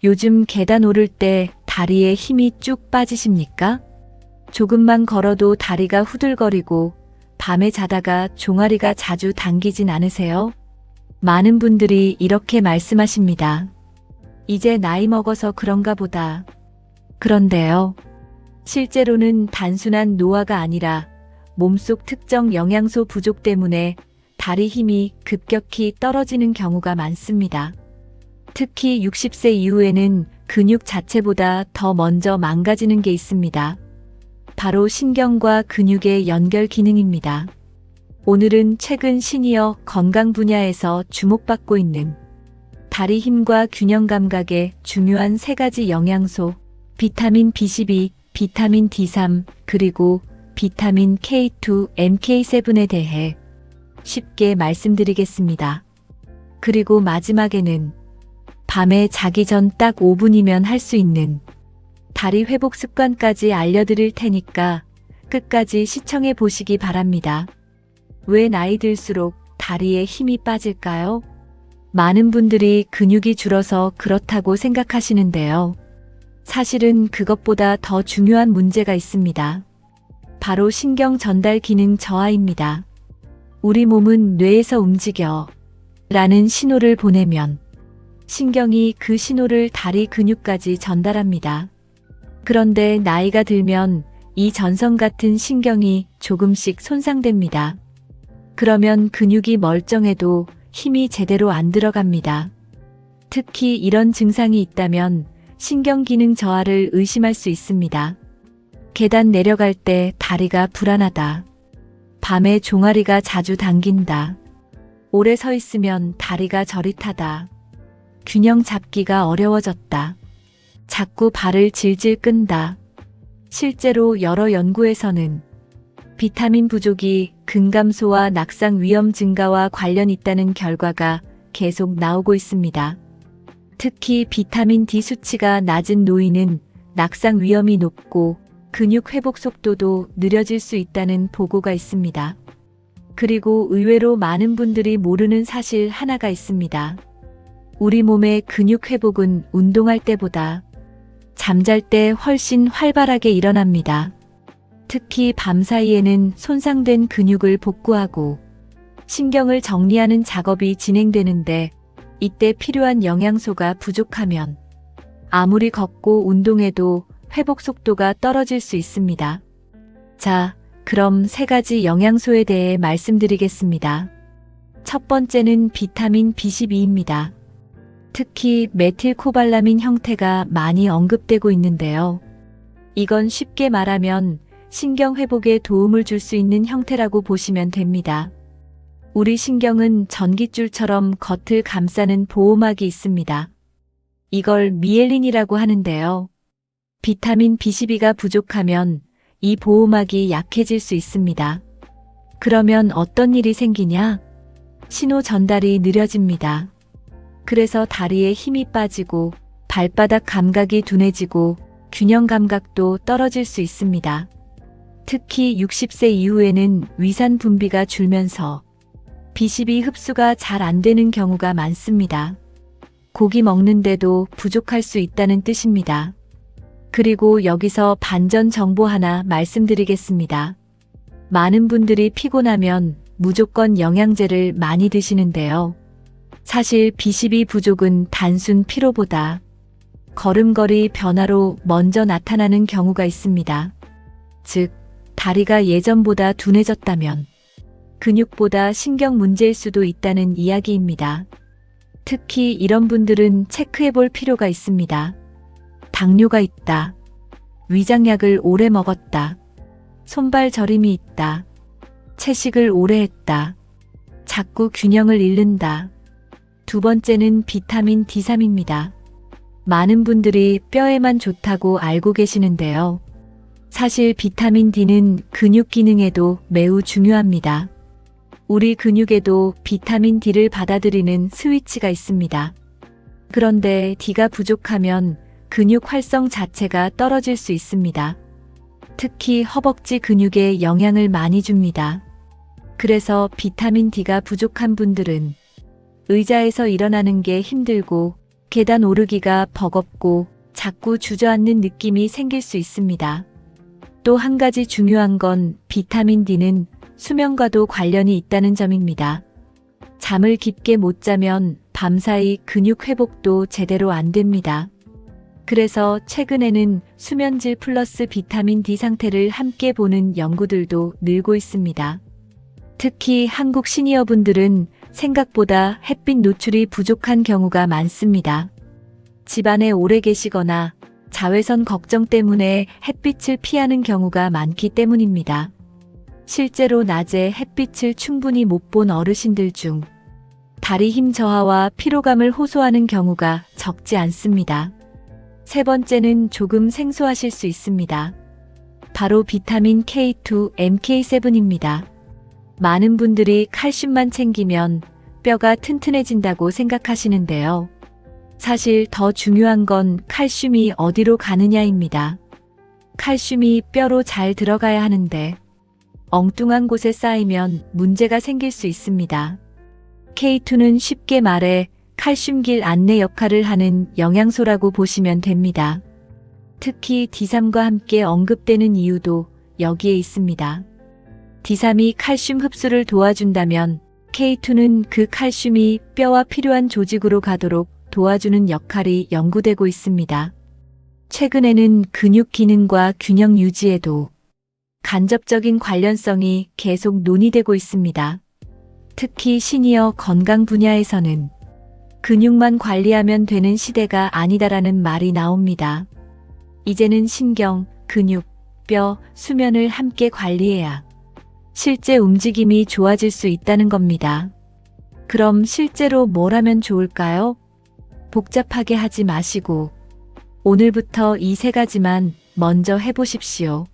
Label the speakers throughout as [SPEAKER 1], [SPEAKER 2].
[SPEAKER 1] 요즘 계단 오를 때 다리에 힘이 쭉 빠지십니까? 조금만 걸어도 다리가 후들거리고 밤에 자다가 종아리가 자주 당기진 않으세요? 많은 분들이 이렇게 말씀하십니다. 이제 나이 먹어서 그런가 보다. 그런데요. 실제로는 단순한 노화가 아니라 몸속 특정 영양소 부족 때문에 다리 힘이 급격히 떨어지는 경우가 많습니다. 특히 60세 이후에는 근육 자체보다 더 먼저 망가지는 게 있습니다. 바로 신경과 근육의 연결 기능입니다. 오늘은 최근 시니어 건강 분야에서 주목받고 있는 다리 힘과 균형 감각의 중요한 3가지 영양소, 비타민 B12, 비타민 D3, 그리고 비타민 K2, MK7에 대해 쉽게 말씀드리겠습니다. 그리고 마지막에는 밤에 자기 전 딱 5분이면 할 수 있는 다리 회복 습관까지 알려드릴 테니까 끝까지 시청해 보시기 바랍니다. 왜 나이 들수록 다리에 힘이 빠질까요? 많은 분들이 근육이 줄어서 그렇다고 생각하시는데요. 사실은 그것보다 더 중요한 문제가 있습니다. 바로 신경 전달 기능 저하입니다. 우리 몸은 뇌에서 움직여 라는 신호를 보내면 신경이 그 신호를 다리 근육까지 전달합니다. 그런데 나이가 들면 이 전선 같은 신경이 조금씩 손상됩니다. 그러면 근육이 멀쩡해도 힘이 제대로 안 들어갑니다. 특히 이런 증상이 있다면 신경 기능 저하를 의심할 수 있습니다. 계단 내려갈 때 다리가 불안하다. 밤에 종아리가 자주 당긴다. 오래 서 있으면 다리가 저릿하다. 균형 잡기가 어려워졌다. 자꾸 발을 질질 끈다. 실제로 여러 연구에서는 비타민 부족이 근감소와 낙상 위험 증가와 관련 있다는 결과가 계속 나오고 있습니다. 특히 비타민 D 수치가 낮은 노인은 낙상 위험이 높고 근육 회복 속도도 느려질 수 있다는 보고가 있습니다. 그리고 의외로 많은 분들이 모르는 사실 하나가 있습니다. 우리 몸의 근육 회복은 운동할 때보다 잠잘 때 훨씬 활발하게 일어납니다. 특히 밤 사이에는 손상된 근육을 복구하고 신경을 정리하는 작업이 진행되는데 이때 필요한 영양소가 부족하면 아무리 걷고 운동해도 회복 속도가 떨어질 수 있습니다. 자, 그럼 3가지 영양소에 대해 말씀드리겠습니다. 첫 번째는 비타민 B12입니다. 특히 메틸코발라민 형태가 많이 언급되고 있는데요. 이건 쉽게 말하면 신경 회복에 도움을 줄 수 있는 형태라고 보시면 됩니다. 우리 신경은 전깃줄처럼 겉을 감싸는 보호막이 있습니다. 이걸 미엘린이라고 하는데요. 비타민 B12가 부족하면 이 보호막이 약해질 수 있습니다. 그러면 어떤 일이 생기냐? 신호 전달이 느려집니다. 그래서 다리에 힘이 빠지고 발바닥 감각이 둔해지고 균형 감각도 떨어질 수 있습니다. 특히 60세 이후에는 위산 분비가 줄면서 B12 흡수가 잘 안 되는 경우가 많습니다. 고기 먹는데도 부족할 수 있다는 뜻입니다. 그리고 여기서 반전 정보 하나 말씀드리겠습니다. 많은 분들이 피곤하면 무조건 영양제를 많이 드시는데요. 사실 B12 부족은 단순 피로보다 걸음걸이 변화로 먼저 나타나는 경우가 있습니다. 즉, 다리가 예전보다 둔해졌다면 근육보다 신경 문제일 수도 있다는 이야기입니다. 특히 이런 분들은 체크해 볼 필요가 있습니다. 당뇨가 있다. 위장약을 오래 먹었다. 손발 저림이 있다. 채식을 오래 했다. 자꾸 균형을 잃는다. 두 번째는 비타민 D3입니다. 많은 분들이 뼈에만 좋다고 알고 계시는데요. 사실 비타민 D는 근육 기능에도 매우 중요합니다. 우리 근육에도 비타민 D를 받아들이는 스위치가 있습니다. 그런데 D가 부족하면 근육 활성 자체가 떨어질 수 있습니다. 특히 허벅지 근육에 영향을 많이 줍니다. 그래서 비타민 D가 부족한 분들은 의자에서 일어나는 게 힘들고 계단 오르기가 버겁고 자꾸 주저앉는 느낌이 생길 수 있습니다. 또 한 가지 중요한 건 비타민 D는 수면과도 관련이 있다는 점입니다. 잠을 깊게 못 자면 밤사이 근육 회복도 제대로 안 됩니다. 그래서 최근에는 수면질 플러스 비타민 D 상태를 함께 보는 연구들도 늘고 있습니다. 특히 한국 시니어분들은 생각보다 햇빛 노출이 부족한 경우가 많습니다. 집안에 오래 계시거나 자외선 걱정 때문에 햇빛을 피하는 경우가 많기 때문입니다. 실제로 낮에 햇빛을 충분히 못 본 어르신들 중 다리 힘 저하와 피로감을 호소하는 경우가 적지 않습니다. 세 번째는 조금 생소하실 수 있습니다. 바로 비타민 K2, MK7입니다. 많은 분들이 칼슘만 챙기면 뼈가 튼튼해진다고 생각하시는데요. 사실 더 중요한 건 칼슘이 어디로 가느냐입니다. 칼슘이 뼈로 잘 들어가야 하는데 엉뚱한 곳에 쌓이면 문제가 생길 수 있습니다. K2는 쉽게 말해 칼슘길 안내 역할을 하는 영양소라고 보시면 됩니다. 특히 D3과 함께 언급되는 이유도 여기에 있습니다. D3이 칼슘 흡수를 도와준다면 K2는 그 칼슘이 뼈와 필요한 조직으로 가도록 도와주는 역할이 연구되고 있습니다. 최근에는 근육 기능과 균형 유지에도 간접적인 관련성이 계속 논의되고 있습니다. 특히 시니어 건강 분야에서는 근육만 관리하면 되는 시대가 아니다라는 말이 나옵니다. 이제는 신경, 근육, 뼈, 수면을 함께 관리해야 실제 움직임이 좋아질 수 있다는 겁니다. 그럼 실제로 뭘 하면 좋을까요? 복잡하게 하지 마시고 오늘부터 이 세 가지만 먼저 해보십시오.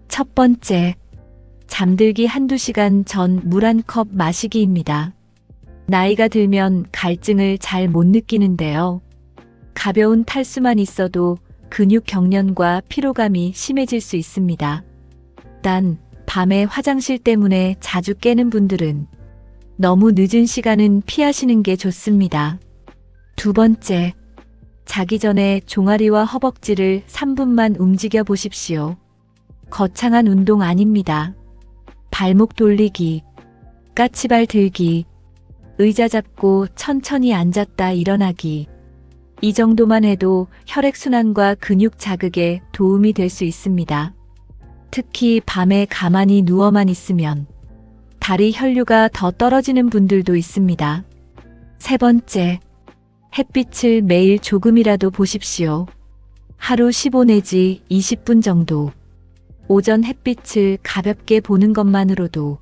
[SPEAKER 1] 첫 번째, 잠들기 1~2시간 전 물 1컵 마시기입니다. 나이가 들면 갈증을 잘 못 느끼는데요. 가벼운 탈수만 있어도 근육 경련과 피로감이 심해질 수 있습니다. 단, 밤에 화장실 때문에 자주 깨는 분들은 너무 늦은 시간은 피하시는 게 좋습니다. 두 번째, 자기 전에 종아리와 허벅지를 3분만 움직여 보십시오. 거창한 운동 아닙니다. 발목 돌리기, 까치발 들기, 의자 잡고 천천히 앉았다 일어나기. 이 정도만 해도 혈액순환과 근육 자극에 도움이 될 수 있습니다. 특히 밤에 가만히 누워만 있으면 다리 혈류가 더 떨어지는 분들도 있습니다. 세 번째, 햇빛을 매일 조금이라도 보십시오. 하루 15 내지 20분 정도. 오전 햇빛을 가볍게 보는 것만으로도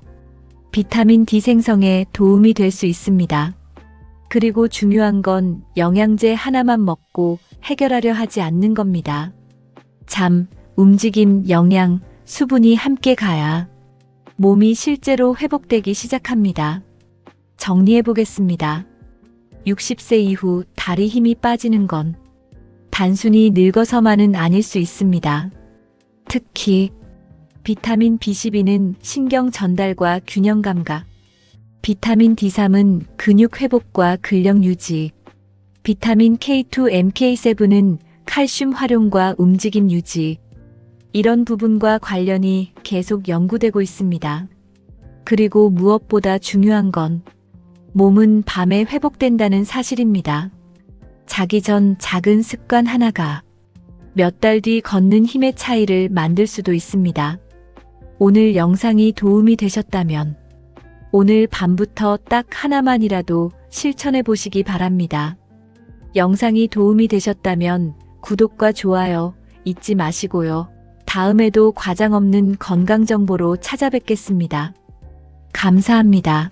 [SPEAKER 1] 비타민 D 생성에 도움이 될 수 있습니다. 그리고 중요한 건 영양제 하나만 먹고 해결하려 하지 않는 겁니다. 잠, 움직임, 영양, 수분이 함께 가야 몸이 실제로 회복되기 시작합니다. 정리해 보겠습니다. 60세 이후 다리 힘이 빠지는 건 단순히 늙어서만은 아닐 수 있습니다. 특히 비타민 B12는 신경 전달과 균형 감각, 비타민 D3은 근육 회복과 근력 유지, 비타민 K2, MK7은 칼슘 활용과 움직임 유지, 이런 부분과 관련이 계속 연구되고 있습니다. 그리고 무엇보다 중요한 건 몸은 밤에 회복된다는 사실입니다. 자기 전 작은 습관 하나가 몇 달 뒤 걷는 힘의 차이를 만들 수도 있습니다. 오늘 영상이 도움이 되셨다면 오늘 밤부터 딱 하나만이라도 실천해 보시기 바랍니다. 영상이 도움이 되셨다면 구독과 좋아요 잊지 마시고요. 다음에도 과장 없는 건강 정보로 찾아뵙겠습니다. 감사합니다.